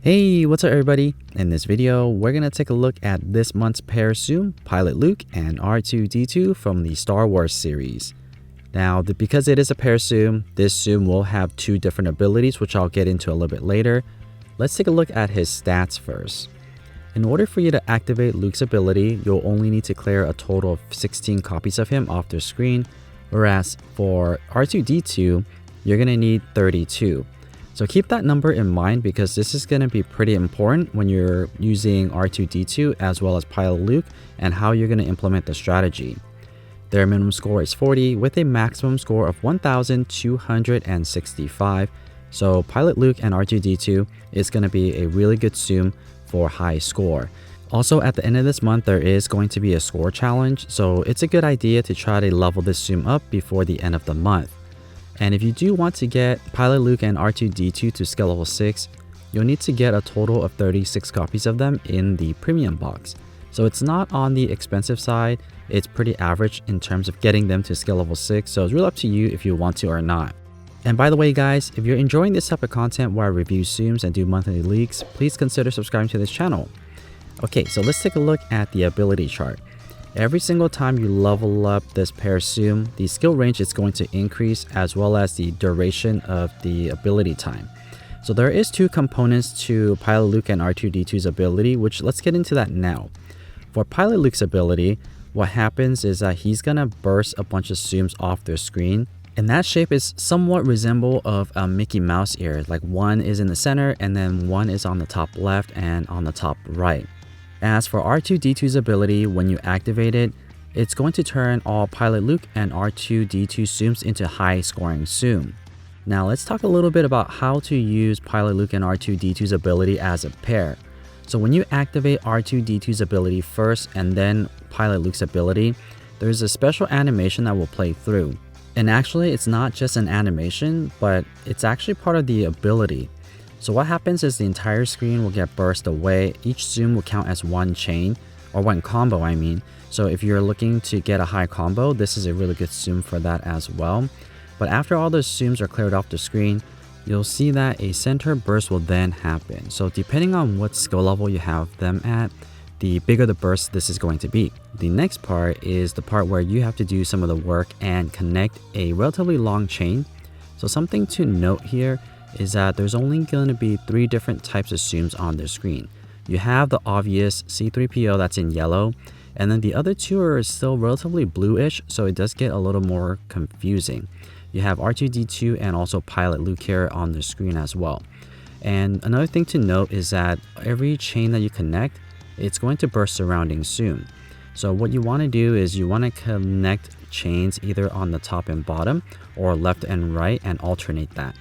Hey, what's up everybody? In this video, we're going to take a look at this month's pair Tsum, Pilot Luke and R2D2 from the Star Wars series. Now, because it is a pair Tsum, this Tsum will have two different abilities, which I'll get into a little bit later. Let's take a look at his stats first. In order for you to activate Luke's ability, you'll only need to clear a total of 16 copies of him off the screen, whereas for R2D2, you're going to need 32. So keep that number in mind because this is going to be pretty important when you're using R2D2 as well as Pilot Luke and how you're going to implement the strategy. Their minimum score is 40 with a maximum score of 1,265. So Pilot Luke and R2D2 is going to be a really good Tsum for high score. Also, at the end of this month, there is going to be a score challenge, so it's a good idea to try to level this Tsum up before the end of the month. And if you do want to get Pilot Luke and R2D2 to skill level 6, you'll need to get a total of 36 copies of them in the premium box. So it's not on the expensive side, it's pretty average in terms of getting them to skill level 6, so it's really up to you if you want to or not. And by the way guys, if you're enjoying this type of content where I review Tsums and do monthly leaks, please consider subscribing to this channel. Okay, so let's take a look at the ability chart. Every single time you level up this pair Tsum, the skill range is going to increase as well as the duration of the ability time. So there is two components to Pilot Luke and R2D2's ability, which let's get into that now. For Pilot Luke's ability, what happens is that he's gonna burst a bunch of Tsums off their screen, and that shape is somewhat resemble of a Mickey Mouse ear, like one is in the center and then one is on the top left and on the top right. As for R2D2's ability, when you activate it, it's going to turn all Pilot Luke and R2D2 Tsums into high scoring Tsum. Now let's talk a little bit about how to use Pilot Luke and R2D2's ability as a pair. So when you activate R2D2's ability first and then Pilot Luke's ability, there's a special animation that will play through. And actually it's not just an animation, but it's actually part of the ability. So what happens is the entire screen will get burst away. Each Tsum will count as one chain, or one combo I mean. So if you're looking to get a high combo, this is a really good Tsum for that as well. But after all those Tsums are cleared off the screen, you'll see that a center burst will then happen. So depending on what skill level you have them at, the bigger the burst this is going to be. The next part is the part where you have to do some of the work and connect a relatively long chain. So something to note here is that there's only going to be 3 different types of Tsums on the screen. You have the obvious C-3PO that's in yellow, and then the other two are still relatively bluish, so it does get a little more confusing. You have R2D2 and also Pilot Luke here on the screen as well. And another thing to note is that every chain that you connect, it's going to burst surrounding Tsum. So what you want to do is you want to connect chains either on the top and bottom or left and right and alternate that.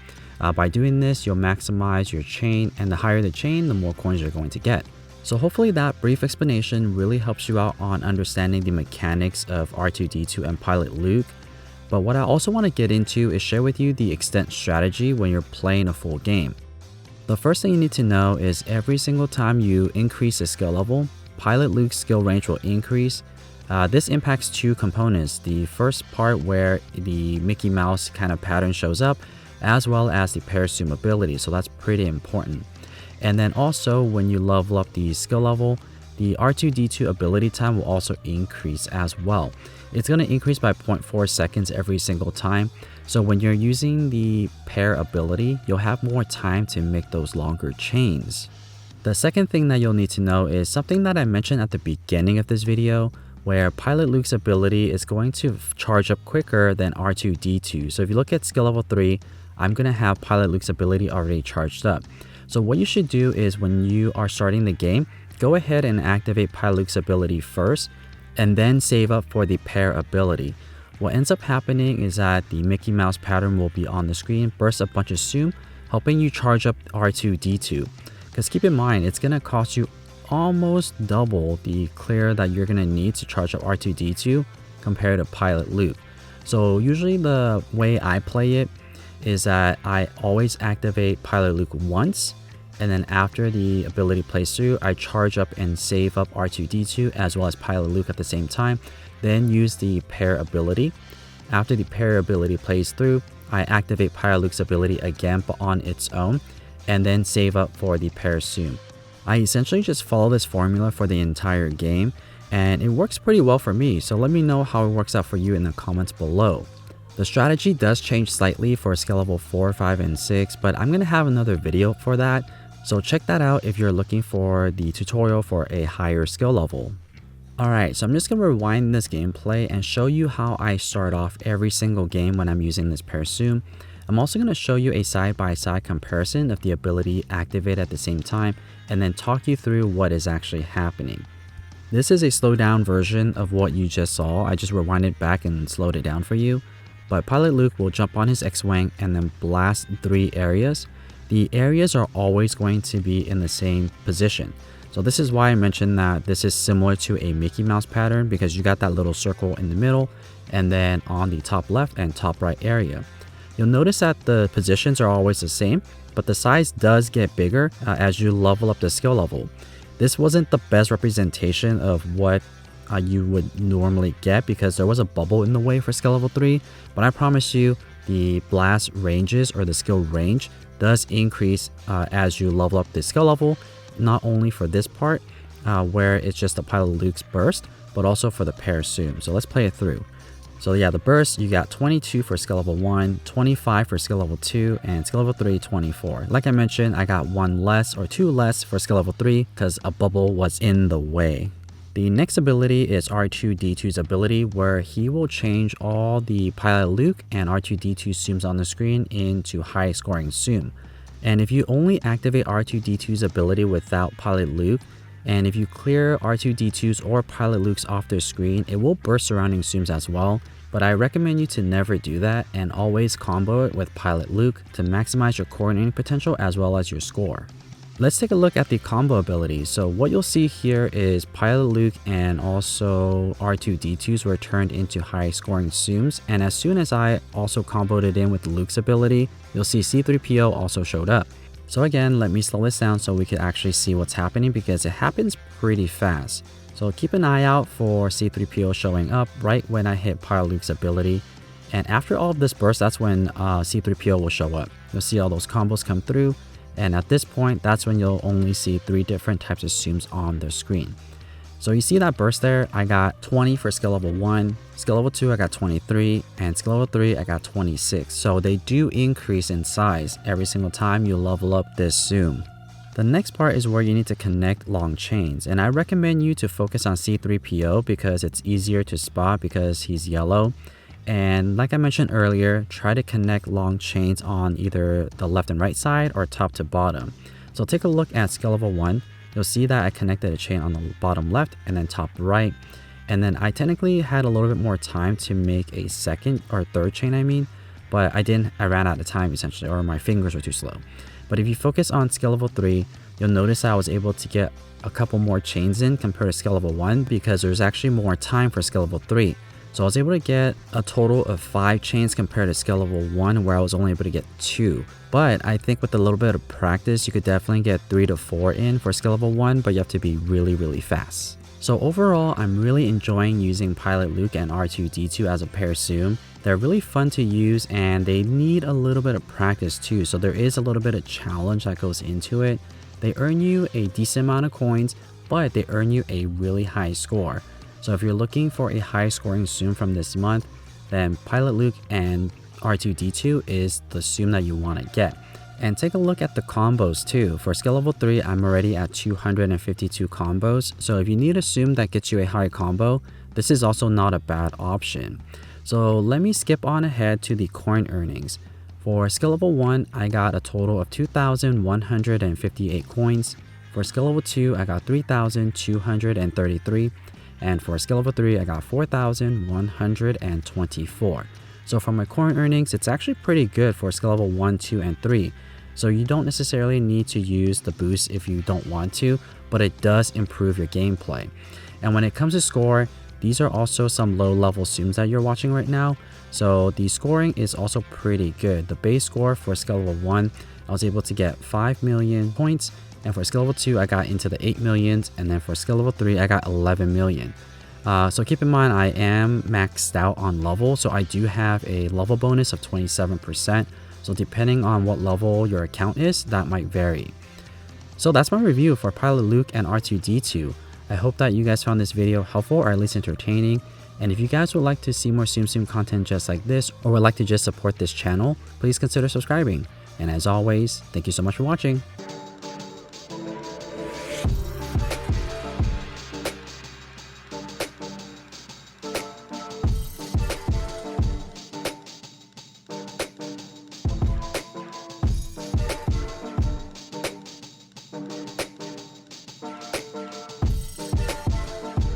By doing this, you'll maximize your chain, and the higher the chain, the more coins you're going to get. So hopefully that brief explanation really helps you out on understanding the mechanics of R2D2 and Pilot Luke. But what I also want to get into is share with you the extent strategy when you're playing a full game. The first thing you need to know is every single time you increase the skill level, Pilot Luke's skill range will increase. This impacts two components. The first part where the Mickey Mouse kind of pattern shows up, as well as the pair Tsum ability, so that's pretty important. And then also when you level up the skill level, the R2D2 ability time will also increase as well. It's going to increase by 0.4 seconds every single time, so when you're using the pair ability, you'll have more time to make those longer chains. The second thing that you'll need to know is something that I mentioned at the beginning of this video, where Pilot Luke's ability is going to charge up quicker than R2D2. So if you look at skill level 3, I'm going to have Pilot Luke's ability already charged up. So what you should do is when you are starting the game, go ahead and activate Pilot Luke's ability first, and then save up for the pair ability. What ends up happening is that the Mickey Mouse pattern will be on the screen, burst a bunch of Tsum, helping you charge up R2D2. Because keep in mind, it's going to cost you almost double the clear that you're going to need to charge up R2D2 compared to Pilot Luke. So usually the way I play it is that I always activate Pilot Luke once, and then after the ability plays through, I charge up and save up R2D2 as well as Pilot Luke at the same time, then use the pair ability. After the pair ability plays through, I activate Pilot Luke's ability again but on its own, and then save up for the Parasum. I essentially just follow this formula for the entire game, and it works pretty well for me, so let me know how it works out for you in the comments below. The strategy does change slightly for skill level 4, 5, and 6, but I'm going to have another video for that, so check that out if you're looking for the tutorial for a higher skill level. Alright, so I'm just going to rewind this gameplay and show you how I start off every single game when I'm using this Parasum. I'm also going to show you a side-by-side comparison of the ability activated at the same time, and then talk you through what is actually happening. This is a slowed down version of what you just saw. I just rewinded back and slowed it down for you. But Pilot Luke will jump on his X-Wing and then blast 3 areas. The areas are always going to be in the same position. So this is why I mentioned that this is similar to a Mickey Mouse pattern, because you got that little circle in the middle and then on the top left and top right area. You'll notice that the positions are always the same, but the size does get bigger as you level up the skill level. This wasn't the best representation of what you would normally get, because there was a bubble in the way for skill level 3, but I promise you the blast ranges, or the skill range, does increase as you level up the skill level, not only for this part where it's just the Pilot Luke's burst, but also for the Parasum. So let's play it through. So yeah, the burst, you got 22 for skill level 1, 25 for skill level 2, and skill level 3, 24. Like I mentioned, I got 1 less or 2 less for skill level 3 because a bubble was in the way. The next ability is R2D2's ability, where he will change all the Pilot Luke and R2D2 tsums on the screen into high scoring tsum. And if you only activate R2D2's ability without Pilot Luke, and if you clear R2D2's or Pilot Luke's off their screen, it will burst surrounding tsums as well. But I recommend you to never do that and always combo it with Pilot Luke to maximize your coordinating potential as well as your score. Let's take a look at the combo abilities. So what you'll see here is Pilot Luke and also R2D2's were turned into high scoring tsums, and as soon as I also comboed it in with Luke's ability, you'll see C-3PO also showed up. So again, let me slow this down so we can actually see what's happening, because it happens pretty fast. So keep an eye out for C-3PO showing up right when I hit Pilot Luke's ability. And after all of this burst, that's when C-3PO will show up. You'll see all those combos come through. And at this point, that's when you'll only see 3 different types of tsums on the screen. So you see that burst there, I got 20 for skill level 1, skill level 2 I got 23, and skill level 3 I got 26. So they do increase in size every single time you level up this tsum. The next part is where you need to connect long chains, and I recommend you to focus on C-3PO because it's easier to spot because he's yellow. And like I mentioned earlier, try to connect long chains on either the left and right side or top to bottom. So take a look at skill level 1. You'll see that I connected a chain on the bottom left and then top right. And then I technically had a little bit more time to make a second or third chain, but I ran out of time essentially, or my fingers were too slow. But if you focus on skill level 3, you'll notice I was able to get a couple more chains in compared to skill level 1 because there's actually more time for skill level 3. So I was able to get a total of 5 chains compared to skill level 1, where I was only able to get 2. But I think with a little bit of practice, you could definitely get 3 to 4 in for skill level 1, but you have to be really fast. So overall, I'm really enjoying using Pilot Luke and R2D2 as a Parasum. They're really fun to use and they need a little bit of practice too, so there is a little bit of challenge that goes into it. They earn you a decent amount of coins, but they earn you a really high score. So if you're looking for a high scoring tsum from this month, then Pilot Luke and R2D2 is the tsum that you want to get. And take a look at the combos too. For skill level 3, I'm already at 252 combos. So if you need a tsum that gets you a high combo, this is also not a bad option. So let me skip on ahead to the coin earnings. For skill level 1, I got a total of 2,158 coins. For skill level 2, I got 3,233. And for skill level 3, I got 4,124. So for my coin earnings, it's actually pretty good for skill level 1, 2, and 3. So you don't necessarily need to use the boost if you don't want to, but it does improve your gameplay. And when it comes to score, these are also some low level tsums that you're watching right now. So the scoring is also pretty good. The base score for skill level 1, I was able to get 5 million points. And for skill level 2, I got into the 8 millions. And then for skill level 3, I got 11 million. So keep in mind, I am maxed out on level. So I do have a level bonus of 27%. So depending on what level your account is, that might vary. So that's my review for Pilot Luke and R2D2. I hope that you guys found this video helpful or at least entertaining. And if you guys would like to see more Tsum Tsum content just like this, or would like to just support this channel, please consider subscribing. And as always, thank you so much for watching.